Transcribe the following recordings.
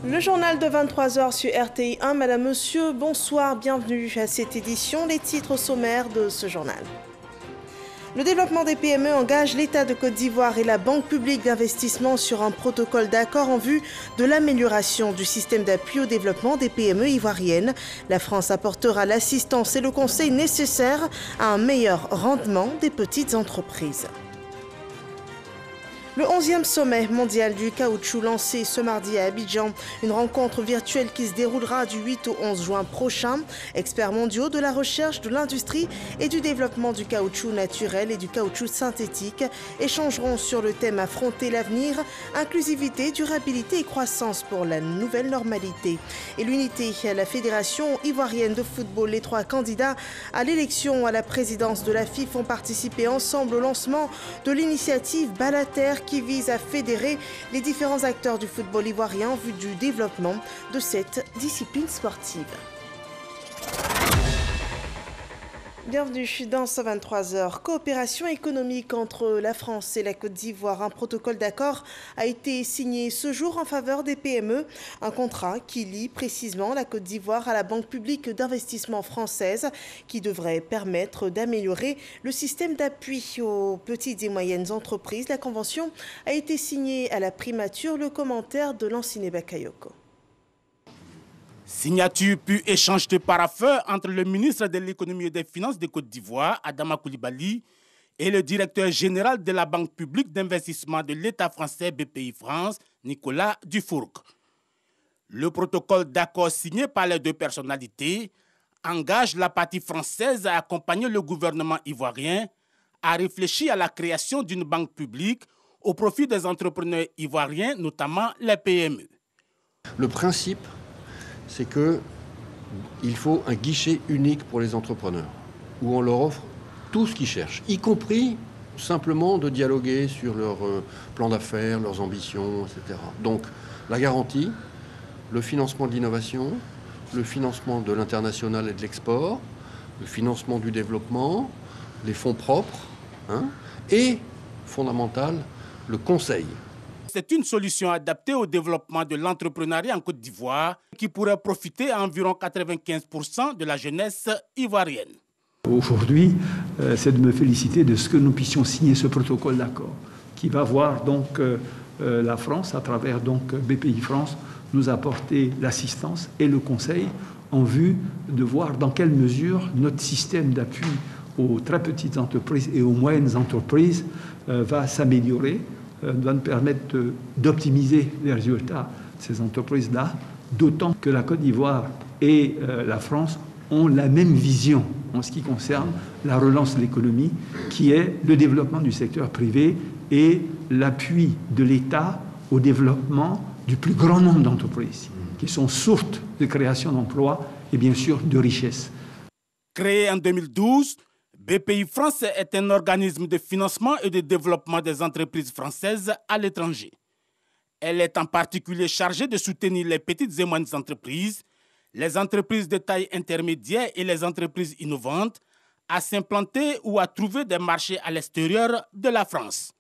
Le journal de 23 h sur RTI 1. Madame, monsieur, bonsoir, bienvenue à cette édition. Les titres sommaires de ce journal. Le développement des PME engage l'État de Côte d'Ivoire et la Banque publique d'investissement sur un protocole d'accord en vue de l'amélioration du système d'appui au développement des PME ivoiriennes. La France apportera l'assistance et le conseil nécessaires à un meilleur rendement des petites entreprises. Le 11e sommet mondial du caoutchouc lancé ce mardi à Abidjan, une rencontre virtuelle qui se déroulera du 8 au 11 juin prochain. Experts mondiaux de la recherche, de l'industrie et du développement du caoutchouc naturel et du caoutchouc synthétique échangeront sur le thème affronter l'avenir, inclusivité, durabilité et croissance pour la nouvelle normalité. Et l'unité, la Fédération ivoirienne de football, les 3 candidats à l'élection à la présidence de la FIFA ont participé ensemble au lancement de l'initiative Balater qui vise à fédérer les différents acteurs du football ivoirien en vue du développement de cette discipline sportive. Bienvenue dans ce 23 h. Coopération économique entre la France et la Côte d'Ivoire. Un protocole d'accord a été signé ce jour en faveur des PME. Un contrat qui lie précisément la Côte d'Ivoire à la Banque publique d'investissement française qui devrait permettre d'améliorer le système d'appui aux petites et moyennes entreprises. La convention a été signée à la primature. Le commentaire de Lanciné Bakayoko. Signature puis échange de paraffins entre le ministre de l'économie et des finances de Côte d'Ivoire, Adama Coulibaly, et le directeur général de la Banque publique d'investissement de l'État français BPI France, Nicolas Dufourcq. Le protocole d'accord signé par les 2 personnalités engage la partie française à accompagner le gouvernement ivoirien à réfléchir à la création d'une banque publique au profit des entrepreneurs ivoiriens, notamment les PME. Le principe, c'est qu'il faut un guichet unique pour les entrepreneurs, où on leur offre tout ce qu'ils cherchent, y compris simplement de dialoguer sur leur plan d'affaires, leurs ambitions, etc. Donc la garantie, le financement de l'innovation, le financement de l'international et de l'export, le financement du développement, les fonds propres, et, fondamental, le conseil. C'est une solution adaptée au développement de l'entrepreneuriat en Côte d'Ivoire qui pourrait profiter à environ 95% de la jeunesse ivoirienne. Aujourd'hui, c'est de me féliciter de ce que nous puissions signer ce protocole d'accord qui va voir donc la France, à travers donc BPI France, nous apporter l'assistance et le conseil en vue de voir dans quelle mesure notre système d'appui aux très petites entreprises et aux moyennes entreprises va s'améliorer, va nous permettre d'optimiser les résultats de ces entreprises-là, d'autant que la Côte d'Ivoire et la France ont la même vision en ce qui concerne la relance de l'économie, qui est le développement du secteur privé et l'appui de l'État au développement du plus grand nombre d'entreprises, qui sont sources de création d'emplois et bien sûr de richesses. Créé en 2012, BPI France est un organisme de financement et de développement des entreprises françaises à l'étranger. Elle est en particulier chargée de soutenir les petites et moyennes entreprises, les entreprises de taille intermédiaire et les entreprises innovantes à s'implanter ou à trouver des marchés à l'extérieur de la France.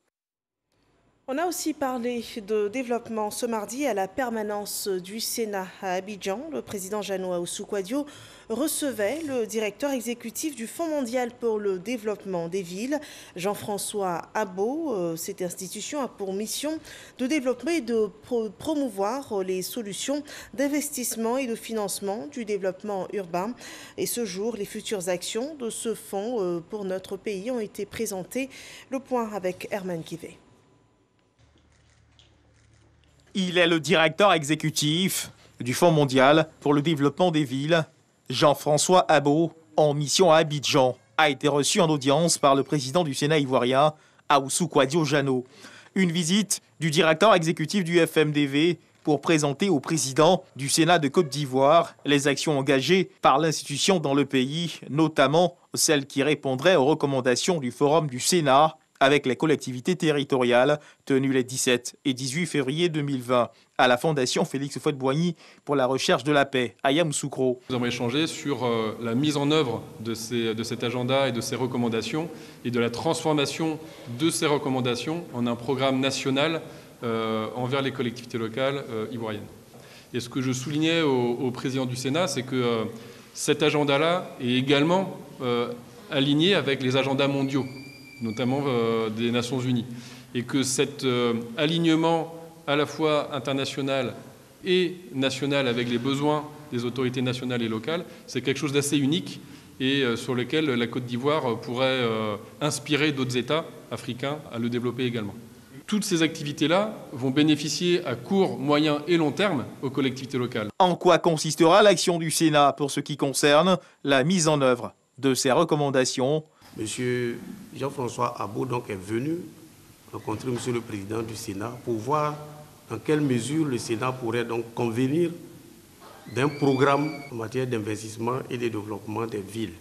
On a aussi parlé de développement ce mardi à la permanence du Sénat à Abidjan. Le président Jeannot Ahoussou-Kouadio recevait le directeur exécutif du Fonds mondial pour le développement des villes, Jean-François Abo. Cette institution a pour mission de développer et de promouvoir les solutions d'investissement et de financement du développement urbain. Et ce jour, les futures actions de ce fonds pour notre pays ont été présentées. Le point avec Herman Kivé. Il est le directeur exécutif du Fonds mondial pour le développement des villes. Jean-François Abo, en mission à Abidjan, a été reçu en audience par le président du Sénat ivoirien, Ahoussou-Kouadio Jeannot. Une visite du directeur exécutif du FMDV pour présenter au président du Sénat de Côte d'Ivoire les actions engagées par l'institution dans le pays, notamment celles qui répondraient aux recommandations du Forum du Sénat avec les collectivités territoriales, tenues les 17 et 18 février 2020 à la Fondation Félix Houphouët-Boigny pour la recherche de la paix, à Yamoussoukro. Nous avons échangé sur la mise en œuvre de cet agenda et de ces recommandations et de la transformation de ces recommandations en un programme national envers les collectivités locales ivoiriennes. Et ce que je soulignais au président du Sénat, c'est que cet agenda-là est également aligné avec les agendas mondiaux, notamment des Nations Unies. Et que cet alignement à la fois international et national avec les besoins des autorités nationales et locales, c'est quelque chose d'assez unique et sur lequel la Côte d'Ivoire pourrait inspirer d'autres États africains à le développer également. Toutes ces activités-là vont bénéficier à court, moyen et long terme aux collectivités locales. En quoi consistera l'action du Sénat pour ce qui concerne la mise en œuvre de ces recommandations? Monsieur Jean-François Abou donc est venu rencontrer Monsieur le Président du Sénat pour voir dans quelle mesure le Sénat pourrait donc convenir d'un programme en matière d'investissement et de développement des villes.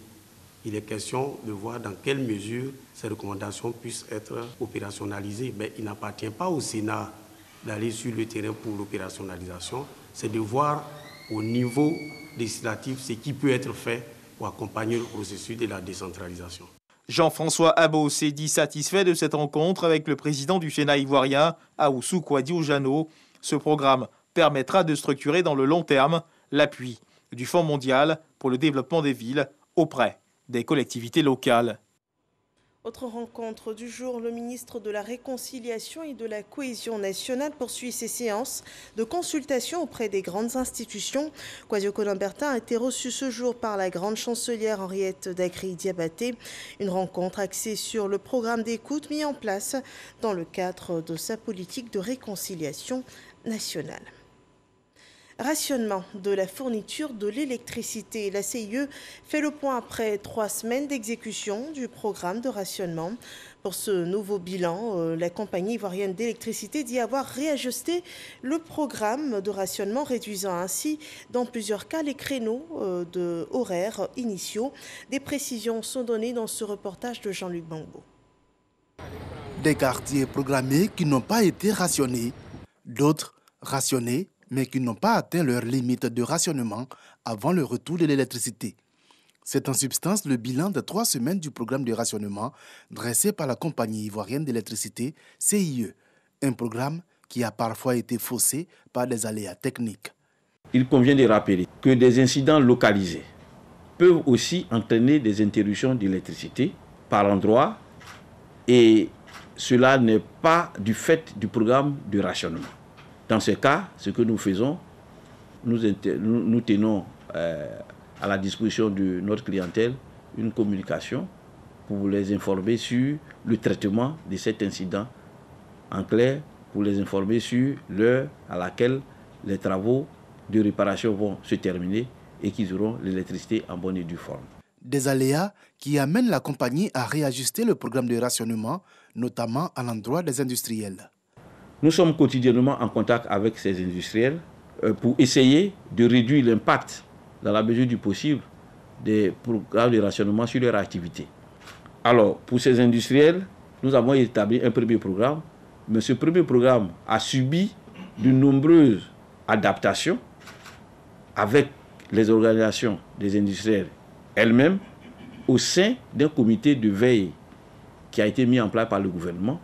Il est question de voir dans quelle mesure ces recommandations puissent être opérationnalisées. Mais il n'appartient pas au Sénat d'aller sur le terrain pour l'opérationnalisation, c'est de voir au niveau législatif ce qui peut être fait pour accompagner le processus de la décentralisation. Jean-François Abou s'est dit satisfait de cette rencontre avec le président du Sénat ivoirien, Ahoussou Kouadio-Jano. Ce programme permettra de structurer dans le long terme l'appui du Fonds mondial pour le développement des villes auprès des collectivités locales. Autre rencontre du jour, le ministre de la Réconciliation et de la Cohésion nationale poursuit ses séances de consultation auprès des grandes institutions. Kwasi Okon-Bertin a été reçu ce jour par la grande chancelière Henriette Dakri-Diabaté. Une rencontre axée sur le programme d'écoute mis en place dans le cadre de sa politique de réconciliation nationale. Rationnement de la fourniture de l'électricité. La CIE fait le point après 3 semaines d'exécution du programme de rationnement. Pour ce nouveau bilan, la compagnie ivoirienne d'électricité dit avoir réajusté le programme de rationnement, réduisant ainsi dans plusieurs cas les créneaux de horaires initiaux. Des précisions sont données dans ce reportage de Jean-Luc Bangbo. Des quartiers programmés qui n'ont pas été rationnés, d'autres rationnés mais qui n'ont pas atteint leur limite de rationnement avant le retour de l'électricité. C'est en substance le bilan de 3 semaines du programme de rationnement dressé par la compagnie ivoirienne d'électricité, CIE, un programme qui a parfois été faussé par des aléas techniques. Il convient de rappeler que des incidents localisés peuvent aussi entraîner des interruptions d'électricité par endroit et cela n'est pas du fait du programme de rationnement. Dans ce cas, ce que nous faisons, nous tenons à la disposition de notre clientèle une communication pour les informer sur le traitement de cet incident. En clair, pour les informer sur l'heure à laquelle les travaux de réparation vont se terminer et qu'ils auront l'électricité en bonne et due forme. Des aléas qui amènent la compagnie à réajuster le programme de rationnement, notamment à l'endroit des industriels. Nous sommes quotidiennement en contact avec ces industriels pour essayer de réduire l'impact, dans la mesure du possible, des programmes de rationnement sur leur activité. Alors, pour ces industriels, nous avons établi un premier programme, mais ce premier programme a subi de nombreuses adaptations avec les organisations des industriels elles-mêmes au sein d'un comité de veille qui a été mis en place par le gouvernement.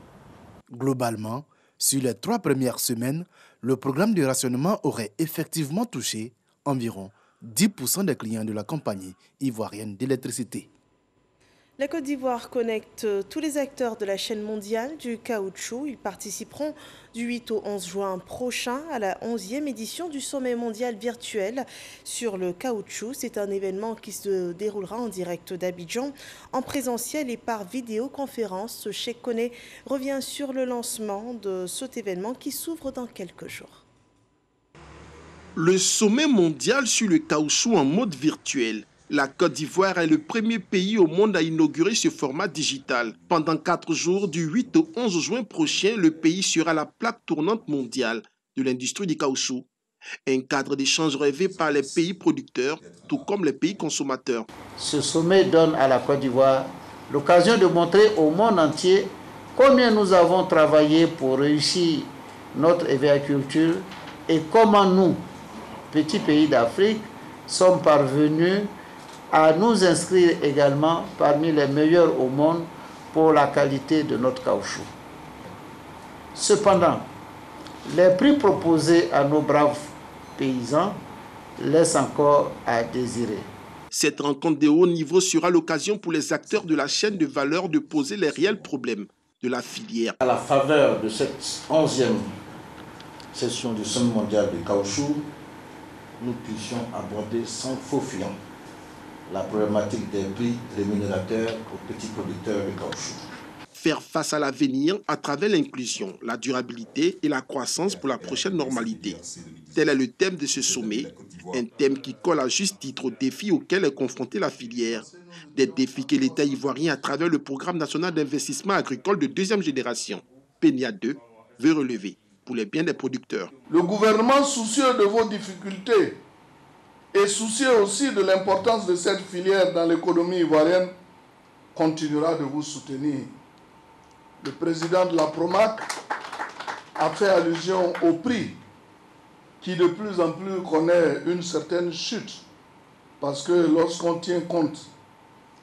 Globalement, sur les 3 premières semaines, le programme de rationnement aurait effectivement touché environ 10% des clients de la compagnie ivoirienne d'électricité. La Côte d'Ivoire connecte tous les acteurs de la chaîne mondiale du caoutchouc. Ils participeront du 8 au 11 juin prochain à la 11e édition du sommet mondial virtuel sur le caoutchouc. C'est un événement qui se déroulera en direct d'Abidjan, en présentiel et par vidéoconférence. Cheikh Koné revient sur le lancement de cet événement qui s'ouvre dans quelques jours. Le sommet mondial sur le caoutchouc en mode virtuel. La Côte d'Ivoire est le premier pays au monde à inaugurer ce format digital. Pendant 4 jours, du 8 au 11 juin prochain, le pays sera la plaque tournante mondiale de l'industrie du caoutchouc. Un cadre d'échange rêvé par les pays producteurs, tout comme les pays consommateurs. Ce sommet donne à la Côte d'Ivoire l'occasion de montrer au monde entier combien nous avons travaillé pour réussir notre agriculture et comment nous, petits pays d'Afrique, sommes parvenus à nous inscrire également parmi les meilleurs au monde pour la qualité de notre caoutchouc. Cependant, les prix proposés à nos braves paysans laisse encore à désirer. Cette rencontre de haut niveau sera l'occasion pour les acteurs de la chaîne de valeur de poser les réels problèmes de la filière. À la faveur de cette 11e session du Sommet mondial du caoutchouc, nous puissions aborder sans faux fuyant la problématique des prix rémunérateurs aux petits producteurs de caoutchouc. Faire face à l'avenir à travers l'inclusion, la durabilité et la croissance pour la prochaine normalité. Tel est le thème de ce sommet, un thème qui colle à juste titre aux défis auxquels est confrontée la filière. Des défis que l'État ivoirien, à travers le Programme national d'investissement agricole de deuxième génération, PNIA 2, veut relever pour les biens des producteurs. Le gouvernement, soucieux de vos difficultés et soucieux aussi de l'importance de cette filière dans l'économie ivoirienne, continuera de vous soutenir. Le président de la PROMAC a fait allusion au prix qui de plus en plus connaît une certaine chute. Parce que lorsqu'on tient compte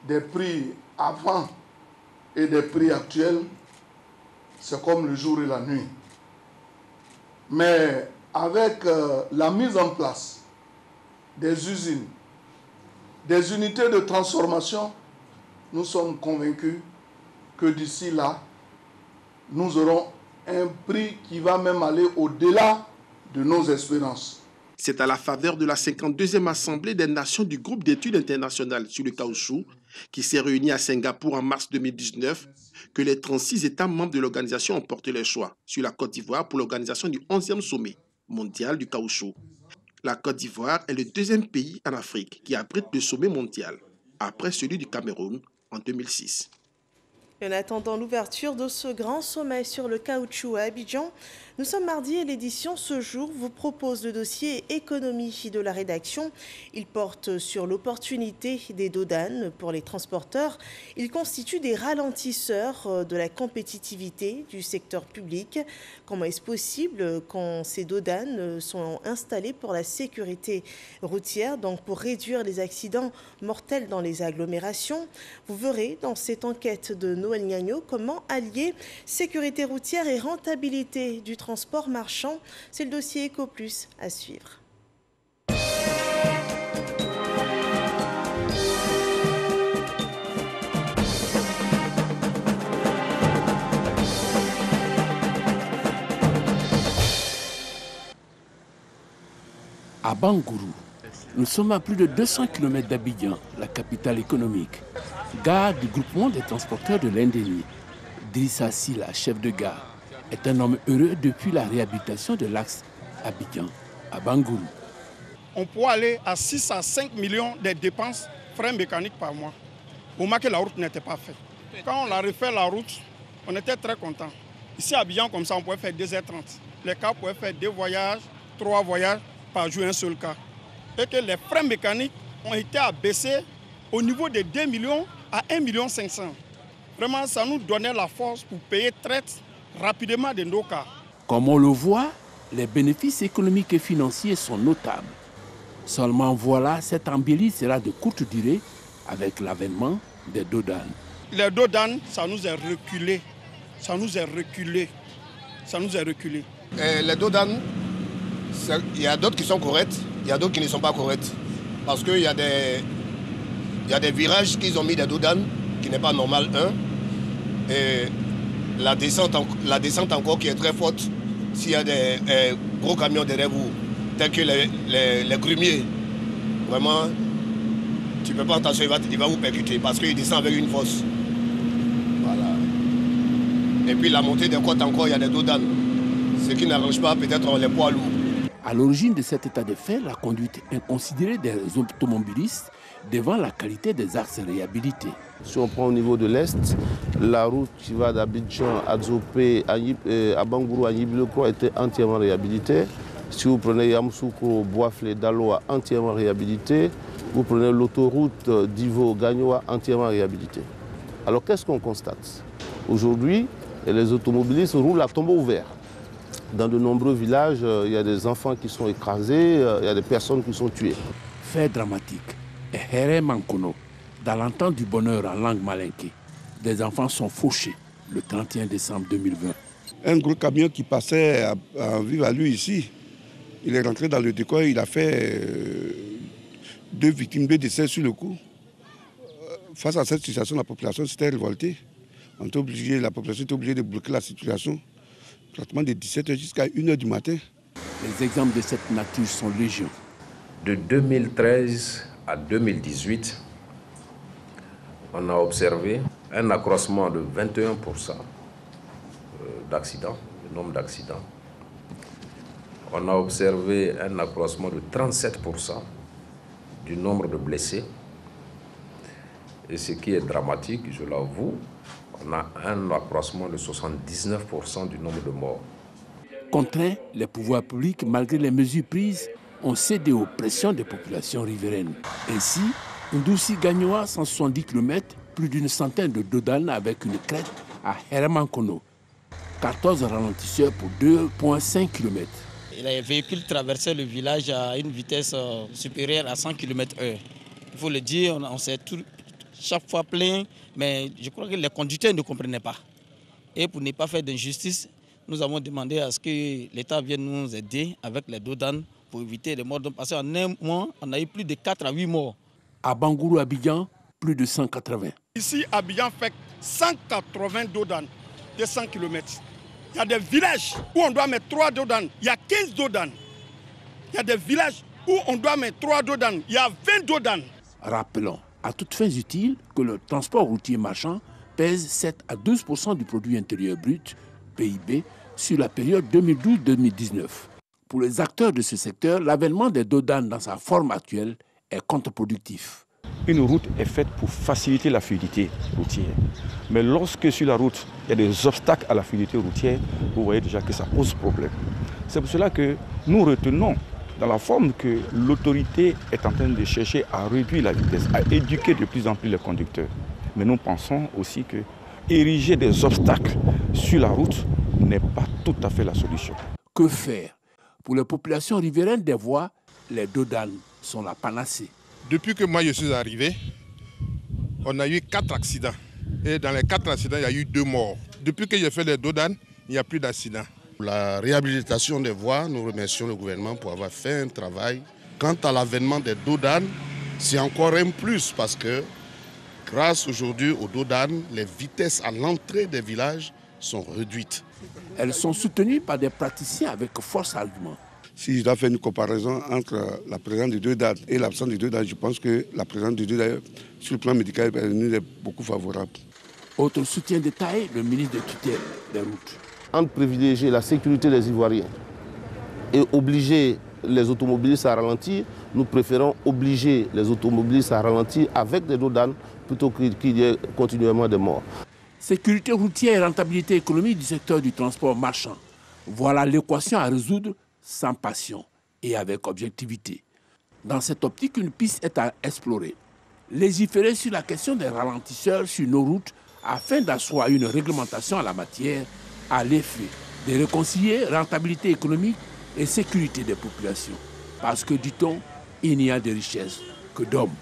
des prix avant et des prix actuels, c'est comme le jour et la nuit. Mais avec la mise en place des usines, des unités de transformation, nous sommes convaincus que d'ici là, nous aurons un prix qui va même aller au-delà de nos espérances. C'est à la faveur de la 52e Assemblée des Nations du groupe d'études internationales sur le caoutchouc, qui s'est réunie à Singapour en mars 2019, que les 36 États membres de l'organisation ont porté leur choix sur la Côte d'Ivoire pour l'organisation du 11e sommet mondial du caoutchouc. La Côte d'Ivoire est le deuxième pays en Afrique qui abrite le sommet mondial, après celui du Cameroun en 2006. En attendant l'ouverture de ce grand sommet sur le caoutchouc à Abidjan, nous sommes mardi et l'édition Ce jour vous propose le dossier économie de la rédaction. Il porte sur l'opportunité des dodanes pour les transporteurs. Il constitue des ralentisseurs de la compétitivité du secteur public. Comment est-ce possible quand ces dodanes sont installées pour la sécurité routière, donc pour réduire les accidents mortels dans les agglomérations? Vous verrez dans cette enquête de Noël Gnagno comment allier sécurité routière et rentabilité du transport marchand. C'est le dossier EcoPlus à suivre. À Bangourou, nous sommes à plus de 200 km d'Abidjan, la capitale économique. Gare du groupement des transporteurs de l'Indénie. Drissa Silla, chef de gare, est un homme heureux depuis la réhabilitation de l'axe Abidjan à Bangourou. On pourrait aller à 6 à 5 millions de dépenses frais mécaniques par mois, au moins que la route n'était pas faite. Quand on a refait la route, on était très contents. Ici à Abidjan, comme ça, on pouvait faire 2h30. Les cars pouvaient faire 2 voyages, 3 voyages par jour, un seul cas. Et que les frais mécaniques ont été abaissés au niveau de 2 millions à 1 500 000. Vraiment, ça nous donnait la force pour payer très rapidement de nos cas. Comme on le voit, les bénéfices économiques et financiers sont notables. Seulement voilà, cette embellie sera de courte durée avec l'avènement des dodanes. Les dodanes, ça nous est reculé. Ça nous est reculé. Ça nous est reculé. Les dodanes, il y a d'autres qui sont corrects, il y a d'autres qui ne sont pas corrects. Parce qu'il y a des virages qu'ils ont mis des dodanes, qui n'est pas normal, et la descente encore qui est très forte, s'il y a des gros camions derrière vous, tels que les grumiers, vraiment, tu ne peux pas attention, il va vous percuter parce qu'il descend avec une force. Voilà. Et puis la montée des côtes encore, il y a des dodanes, ce qui n'arrange pas peut-être les poids lourds. À l'origine de cet état de fait, la conduite inconsidérée des automobilistes devant la qualité des axes réhabilités. Si on prend au niveau de l'Est, la route qui va d'Abidjan à Dzopé, à Bangourou, à Nibilokro était entièrement réhabilitée. Si vous prenez Yamoussoukro, Boisflé, Daloa, entièrement réhabilité. Vous prenez l'autoroute d'Ivo-Gagnoa, entièrement réhabilitée. Alors qu'est-ce qu'on constate? Aujourd'hui, les automobilistes roulent à tombeau ouvert. Dans de nombreux villages, il y a des enfants qui sont écrasés, il y a des personnes qui sont tuées. Fait dramatique. Et Here Mankono, dans l'entente du bonheur en langue malinké, des enfants sont fauchés le 31 décembre 2020. Un gros camion qui passait à vivre à lui ici, Il est rentré dans le décor, il a fait 2 victimes, 2 décès sur le coup. Face à cette situation, la population s'était révoltée. La population était obligée de bloquer la situation, pratiquement de 17h jusqu'à 1h du matin. Les exemples de cette nature sont légion. De 2013 à 2018, on a observé un accroissement de 21% d'accidents, le nombre d'accidents. On a observé un accroissement de 37% du nombre de blessés. Et ce qui est dramatique, je l'avoue, on a un accroissement de 79% du nombre de morts. Contraints, les pouvoirs publics, malgré les mesures prises, ont cédé aux pressions des populations riveraines. Ainsi, Ndoussi-Gagnoa, 170 km, plus d'une centaine de dodanes avec une crête à Heramankono. 14 ralentisseurs pour 2,5 km. Les véhicules traversaient le village à une vitesse supérieure à 100 km/h. Il faut le dire, on s'est chaque fois plaint, mais je crois que les conducteurs ne comprenaient pas. Et pour ne pas faire d'injustice, nous avons demandé à ce que l'État vienne nous aider avec les dodanes pour éviter les morts. Parce qu'en un mois, on a eu plus de 4 à 8 morts. À Bangourou, Abidjan, plus de 180. Ici, Abidjan fait 180 dodanes de 100 km. Il y a des villages où on doit mettre 3 dodanes. Il y a 15 dodanes. Il y a des villages où on doit mettre 3 dodanes. Il y a 20 dodanes. Rappelons, à toutes fins utiles, que le transport routier marchand pèse 7 à 12% du produit intérieur brut, PIB, sur la période 2012-2019. Pour les acteurs de ce secteur, l'avènement des dodanes dans sa forme actuelle est contre-productif. Une route est faite pour faciliter la fluidité routière. Mais lorsque sur la route, il y a des obstacles à la fluidité routière, vous voyez déjà que ça pose problème. C'est pour cela que nous retenons dans la forme que l'autorité est en train de chercher à réduire la vitesse, à éduquer de plus en plus les conducteurs. Mais nous pensons aussi que ériger des obstacles sur la route n'est pas tout à fait la solution. Que faire? Pour les populations riveraines des voies, les dodanes sont la panacée. Depuis que moi je suis arrivé, on a eu 4 accidents. Et dans les 4 accidents, il y a eu 2 morts. Depuis que j'ai fait les dodanes, il n'y a plus d'accidents. Pour la réhabilitation des voies, nous remercions le gouvernement pour avoir fait un travail. Quant à l'avènement des dodanes, c'est encore un plus parce que grâce aujourd'hui aux dodanes, les vitesses à l'entrée des villages sont réduites. Elles sont soutenues par des praticiens avec force argument. Si je dois faire une comparaison entre la présence des dodanes et l'absence des dodanes, je pense que la présence des dodanes sur le plan médical est beaucoup favorable. Autre soutien de taille, le ministre de tutelle des routes. Entre privilégier la sécurité des Ivoiriens et obliger les automobilistes à ralentir, nous préférons obliger les automobilistes à ralentir avec des dodanes plutôt qu'il y ait continuellement des morts. Sécurité routière et rentabilité économique du secteur du transport marchand. Voilà l'équation à résoudre sans passion et avec objectivité. Dans cette optique, une piste est à explorer. Légiférer sur la question des ralentisseurs sur nos routes afin d'asseoir une réglementation en la matière à l'effet de réconcilier rentabilité économique et sécurité des populations. Parce que, dit-on, il n'y a de richesse que d'hommes.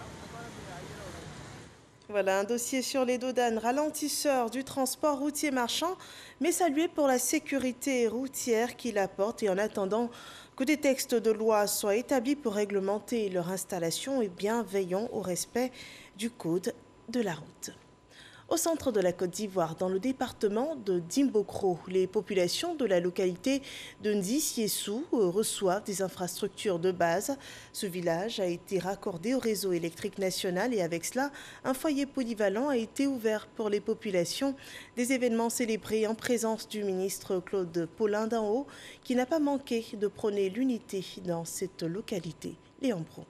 Voilà un dossier sur les dodanes, ralentisseurs du transport routier marchand, mais salué pour la sécurité routière qu'il apporte. Et en attendant que des textes de loi soient établis pour réglementer leur installation, et bien veillons au respect du code de la route. Au centre de la Côte d'Ivoire, dans le département de Dimbokro, les populations de la localité de Ndissi-Essou reçoivent des infrastructures de base. Ce village a été raccordé au réseau électrique national et avec cela, un foyer polyvalent a été ouvert pour les populations. Des événements célébrés en présence du ministre Claude Paulin d'Anhaut, qui n'a pas manqué de prôner l'unité dans cette localité. Léon Bron.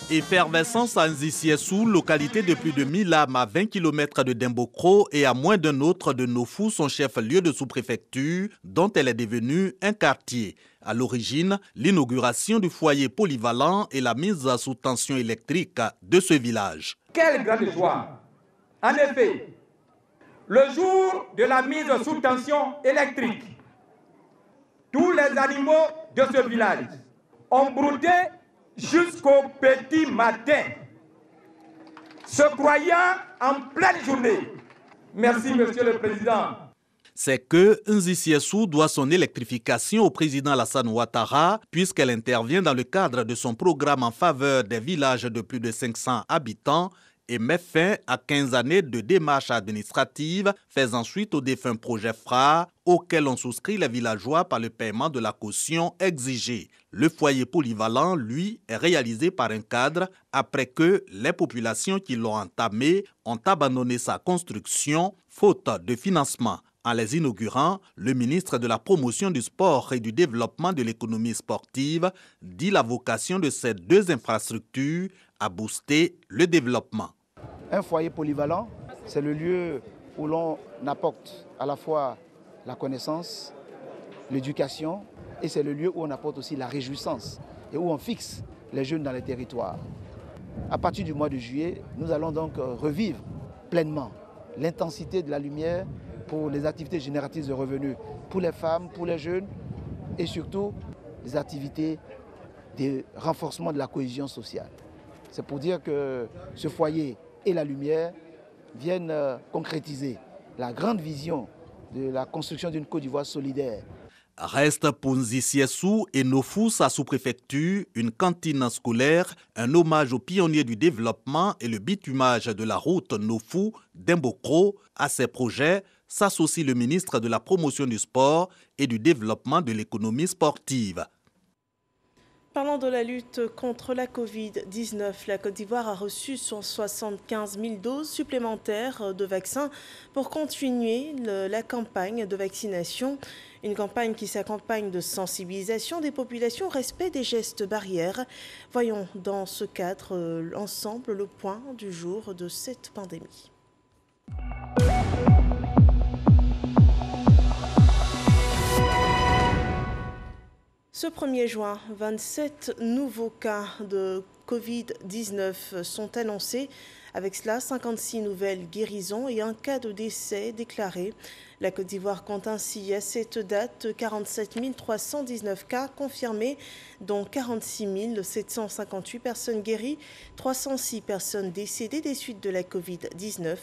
Effervescence à Ndissi-Essou, localité de plus de 1000 âmes à 20 km de Dimbokro et à moins d'un autre de Nofou, son chef-lieu de sous-préfecture, dont elle est devenue un quartier. À l'origine, l'inauguration du foyer polyvalent et la mise sous tension électrique de ce village. Quelle grande joie! En effet, le jour de la mise sous tension électrique, tous les animaux de ce village ont brouté jusqu'au petit matin, se croyant en pleine journée. Merci, Monsieur le Président. c'est que Nzissiesu doit son électrification au président Alassane Ouattara puisqu'elle intervient dans le cadre de son programme en faveur des villages de plus de 500 habitants et met fin à 15 années de démarches administratives, faisant suite au défunt projet phare auquel ont souscrit les villageois par le paiement de la caution exigée. Le foyer polyvalent, lui, est réalisé par un cadre après que les populations qui l'ont entamé ont abandonné sa construction faute de financement. En les inaugurant, le ministre de la Promotion du sport et du développement de l'économie sportive dit la vocation de ces deux infrastructures à booster le développement. Un foyer polyvalent, c'est le lieu où l'on apporte à la fois la connaissance, l'éducation, et c'est le lieu où on apporte aussi la réjouissance et où on fixe les jeunes dans les territoires. À partir du mois de juillet, nous allons donc revivre pleinement l'intensité de la lumière pour les activités génératrices de revenus, pour les femmes, pour les jeunes, et surtout les activités de renforcement de la cohésion sociale. C'est pour dire que ce foyer et la lumière viennent concrétiser la grande vision de la construction d'une Côte d'Ivoire solidaire. Reste pour Nzissiesu et Nofou, sa sous-préfecture, une cantine scolaire, un hommage aux pionniers du développement et le bitumage de la route Nofou d'Imbokro. À ces projets s'associe le ministre de la Promotion du sport et du développement de l'économie sportive. Parlant de la lutte contre la Covid-19, la Côte d'Ivoire a reçu 175 000 doses supplémentaires de vaccins pour continuer la campagne de vaccination. Une campagne qui s'accompagne de sensibilisation des populations au respect des gestes barrières. Voyons dans ce cadre ensemble le point du jour de cette pandémie. Ce 1er juin, 27 nouveaux cas de Covid-19 sont annoncés. Avec cela, 56 nouvelles guérisons et un cas de décès déclaré. La Côte d'Ivoire compte ainsi à cette date 47 319 cas confirmés, dont 46 758 personnes guéries, 306 personnes décédées des suites de la Covid-19.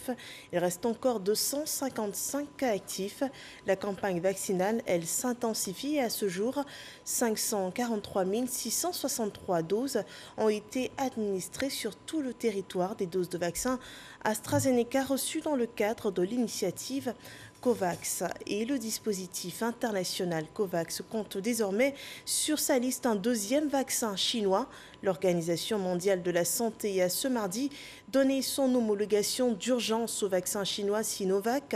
Il reste encore 255 cas actifs. La campagne vaccinale, elle, s'intensifie et à ce jour, 543 663 doses ont été administrées sur tout le territoire. Des doses de vaccins AstraZeneca reçues dans le cadre de l'initiative COVAX, et le dispositif international COVAX compte désormais sur sa liste un deuxième vaccin chinois. L'Organisation mondiale de la santé a ce mardi donné son homologation d'urgence au vaccin chinois Sinovac.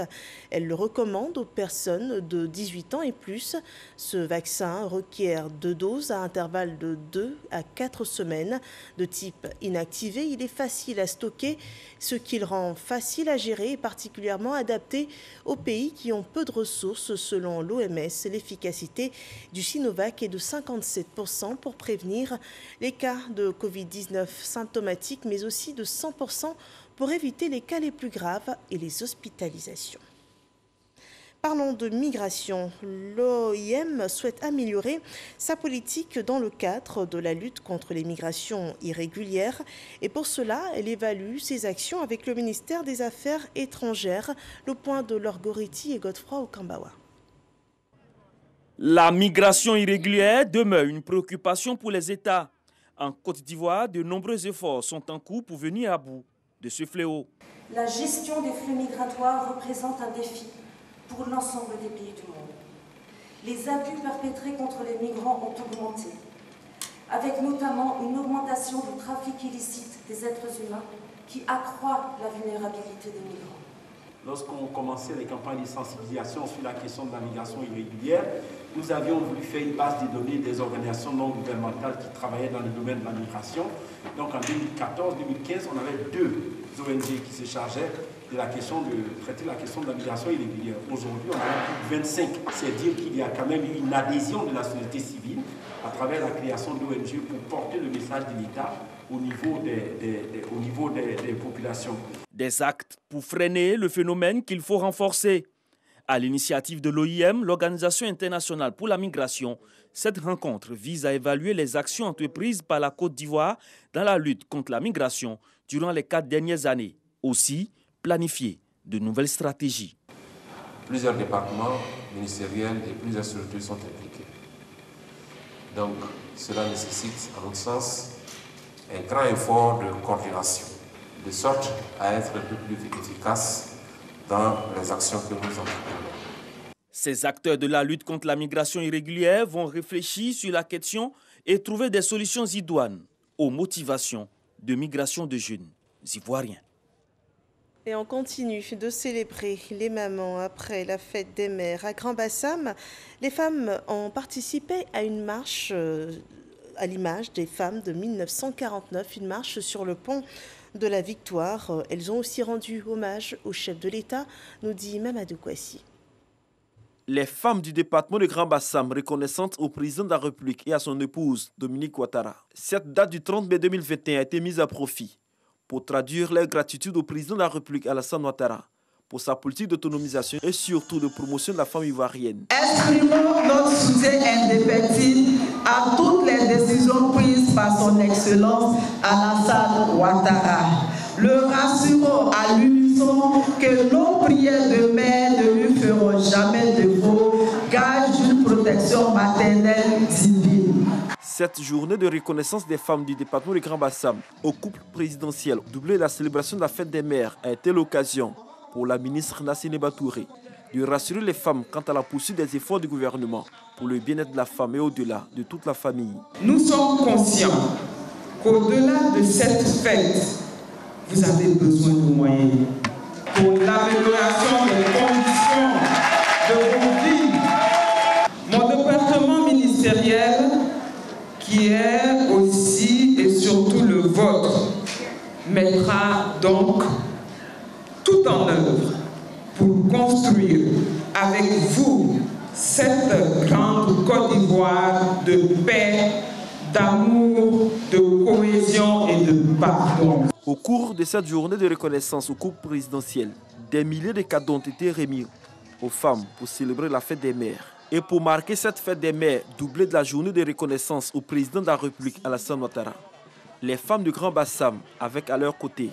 Elle le recommande aux personnes de 18 ans et plus. Ce vaccin requiert 2 doses à intervalles de 2 à 4 semaines. De type inactivé, il est facile à stocker, ce qui le rend facile à gérer et particulièrement adapté aux pays qui ont peu de ressources. Selon l'OMS, l'efficacité du Sinovac est de 57% pour prévenir les cas de Covid-19 symptomatiques, mais aussi de 100% pour éviter les cas les plus graves et les hospitalisations. Parlons de migration. L'OIM souhaite améliorer sa politique dans le cadre de la lutte contre les migrations irrégulières. Et pour cela, elle évalue ses actions avec le ministère des Affaires étrangères. Le point de Laure Goretti et Godefroy Okambawa. La migration irrégulière demeure une préoccupation pour les États. En Côte d'Ivoire, de nombreux efforts sont en cours pour venir à bout de ce fléau. La gestion des flux migratoires représente un défi pour l'ensemble des pays du monde. Les abus perpétrés contre les migrants ont augmenté, avec notamment une augmentation du trafic illicite des êtres humains qui accroît la vulnérabilité des migrants. Lorsqu'on commençait les campagnes de sensibilisation sur la question de la migration irrégulière, nous avions voulu faire une base de données des organisations non gouvernementales qui travaillaient dans le domaine de la migration. Donc en 2014-2015, on avait 2 ONG qui se chargeaient de la question de traiter la question de la migration irrégulière. Aujourd'hui, on en a plus de 25. C'est dire qu'il y a quand même eu une adhésion de la société civile à travers la création d'ONG pour porter le message de l'État au niveau des populations. Des actes pour freiner le phénomène qu'il faut renforcer. À l'initiative de l'OIM, l'Organisation internationale pour la migration, cette rencontre vise à évaluer les actions entreprises par la Côte d'Ivoire dans la lutte contre la migration durant les 4 dernières années. Aussi, planifier de nouvelles stratégies. Plusieurs départements ministériels et plusieurs structures sont impliqués. Donc, cela nécessite, à notre sens, un grand effort de coordination, de sorte à être un peu plus efficace dans les actions que nous entreprenons. Ces acteurs de la lutte contre la migration irrégulière vont réfléchir sur la question et trouver des solutions idoines aux motivations de migration de jeunes ivoiriens. Et on continue de célébrer les mamans après la fête des mères à Grand-Bassam. Les femmes ont participé à une marche à l'image des femmes de 1949, une marche sur le pont de la Victoire. Elles ont aussi rendu hommage au chef de l'État, nous dit Mamadou Kouassi. Les femmes du département de Grand-Bassam reconnaissantes au président de la République et à son épouse Dominique Ouattara. Cette date du 30 mai 2021 a été mise à profit pour traduire leur gratitude au président de la République Alassane Ouattara pour sa politique d'autonomisation et surtout de promotion de la femme ivoirienne. Exprimons notre soutien indéfectible à toutes les décisions prises par son Excellence Alassane Ouattara. Le rassurons à l'unisson que nos prières de mère ne lui feront jamais défaut, gage d'une protection maternelle divine. Cette journée de reconnaissance des femmes du département de Grand-Bassam au couple présidentiel, doublée de la célébration de la fête des mères, a été l'occasion pour la ministre Nassimé Touré de rassurer les femmes quant à la poursuite des efforts du gouvernement pour le bien-être de la femme et au-delà de toute la famille. Nous sommes conscients qu'au-delà de cette fête, vous avez besoin de moyens pour l'amélioration des conditions de vos vies. Mon département ministériel, qui est aussi et surtout le vôtre, mettra donc tout en œuvre pour construire avec vous cette grande Côte d'Ivoire de paix, d'amour, de cohésion et de pardon. Au cours de cette journée de reconnaissance au couple présidentiel, des milliers de cadeaux ont été remis aux femmes pour célébrer la fête des mères. Et pour marquer cette fête des mères, doublée de la journée de reconnaissance au président de la République Alassane Ouattara, les femmes de Grand-Bassam, avec à leur côté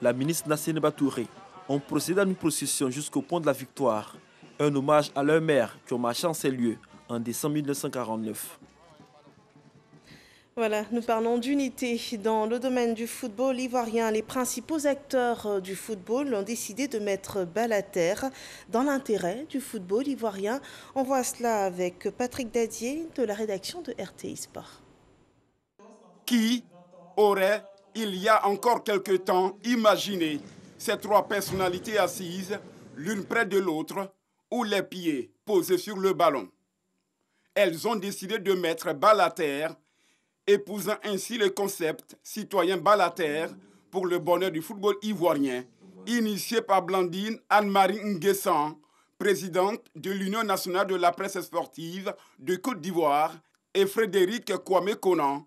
la ministre Nassimé Touré, ont procédé à une procession jusqu'au pont de la Victoire, un hommage à leurs mères qui ont marché en ces lieux en décembre 1949. Voilà, nous parlons d'unité dans le domaine du football ivoirien. Les principaux acteurs du football ont décidé de mettre balle à terre dans l'intérêt du football ivoirien. On voit cela avec Patrick Dadier de la rédaction de RTI Sport. Qui aurait, il y a encore quelque temps, imaginé ces trois personnalités assises, l'une près de l'autre, ou les pieds posés sur le ballon? Elles ont décidé de mettre balle à terre, épousant ainsi le concept citoyen balle à terre pour le bonheur du football ivoirien, initié par Blandine Anne-Marie Nguessan, présidente de l'Union nationale de la presse sportive de Côte d'Ivoire, et Frédéric Kwame Konan,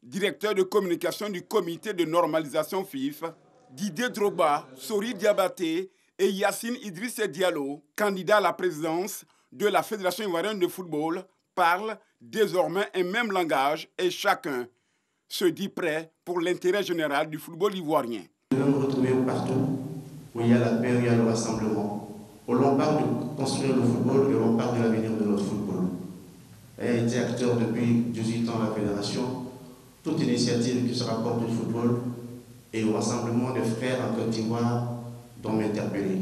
directeur de communication du comité de normalisation FIF, Didier Drogba, Sori Diabaté et Yacine Idriss Diallo, candidat à la présidence de la Fédération ivoirienne de football, parlent désormais un même langage et chacun se dit prêt pour l'intérêt général du football ivoirien. Nous devons nous retrouver partout où il y a la paix, où il y a le rassemblement. Où l'on parle de construire le football et l'on parle de l'avenir de notre football. Elle a été acteur depuis 18 ans à la Fédération. Toute initiative qui se rapporte du football et au rassemblement des frères en Côte d'Ivoire doit m'interpeller.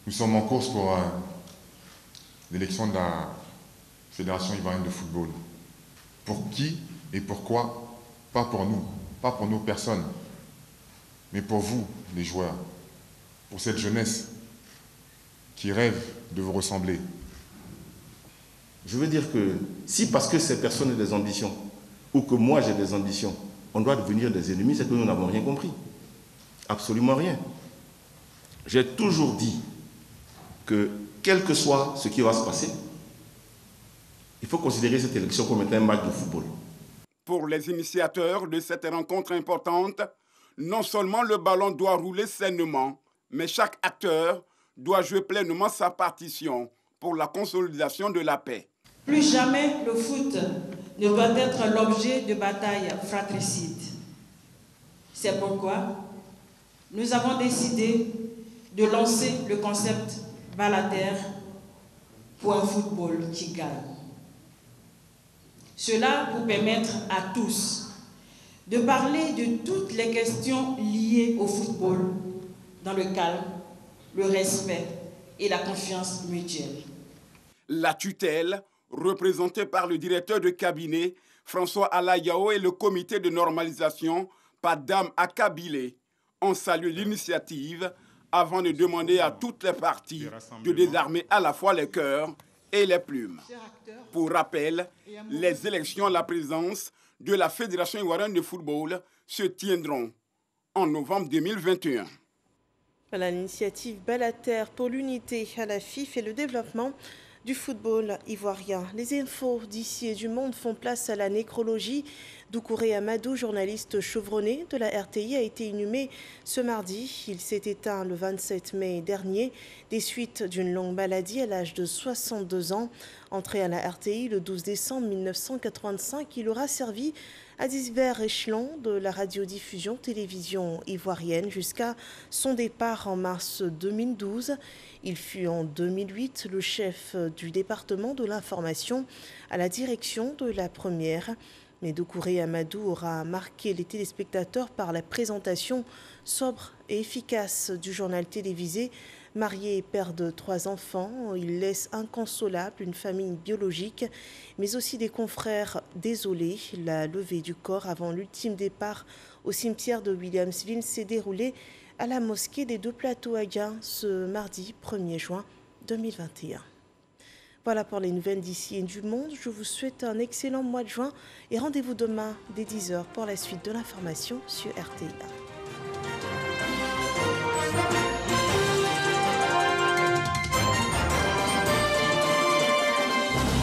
Nous sommes en course pour l'élection de la Fédération ivoirienne de football. Pour qui et pourquoi? Pas pour nous, pas pour nos personnes, mais pour vous, les joueurs, pour cette jeunesse qui rêve de vous ressembler. Je veux dire que si parce que ces personnes ont des ambitions, ou que moi j'ai des ambitions, on doit devenir des ennemis, c'est que nous n'avons rien compris. Absolument rien. J'ai toujours dit que quel que soit ce qui va se passer, il faut considérer cette élection comme étant un match de football. Pour les initiateurs de cette rencontre importante, non seulement le ballon doit rouler sainement, mais chaque acteur doit jouer pleinement sa partition pour la consolidation de la paix. Plus jamais le foot ne doit être l'objet de batailles fratricides. C'est pourquoi nous avons décidé de lancer le concept balle à terre pour un football qui gagne. Cela pour permettre à tous de parler de toutes les questions liées au football dans le calme, le respect et la confiance mutuelle. La tutelle, représentée par le directeur de cabinet François Alayao et le comité de normalisation Padam Akabile, ont salué l'initiative avant de demander à toutes les parties de désarmer à la fois les cœurs et les plumes. Pour rappel, les élections à la présidence de la Fédération ivoirienne de football se tiendront en novembre 2021. Voilà l'initiative Balater pour l'unité à la FIFA et le développement du football ivoirien. Les infos d'ici et du monde font place à la nécrologie. Doucouré Amadou, journaliste chevronné de la RTI, a été inhumé ce mardi. Il s'est éteint le 27 mai dernier des suites d'une longue maladie à l'âge de 62 ans. Entré à la RTI le 12 décembre 1985, il aura servi à divers échelons de la radiodiffusion télévision ivoirienne jusqu'à son départ en mars 2012. Il fut en 2008 le chef du département de l'information à la direction de la première. Mais Doucouré Amadou aura marqué les téléspectateurs par la présentation sobre et efficace du journal télévisé. Marié et père de 3 enfants, il laisse inconsolable une famille biologique, mais aussi des confrères désolés. La levée du corps avant l'ultime départ au cimetière de Williamsville s'est déroulée à la mosquée des 2 Plateaux à Gain ce mardi 1er juin 2021. Voilà pour les nouvelles d'ici et du monde. Je vous souhaite un excellent mois de juin et rendez-vous demain dès 10h pour la suite de l'information sur RTI.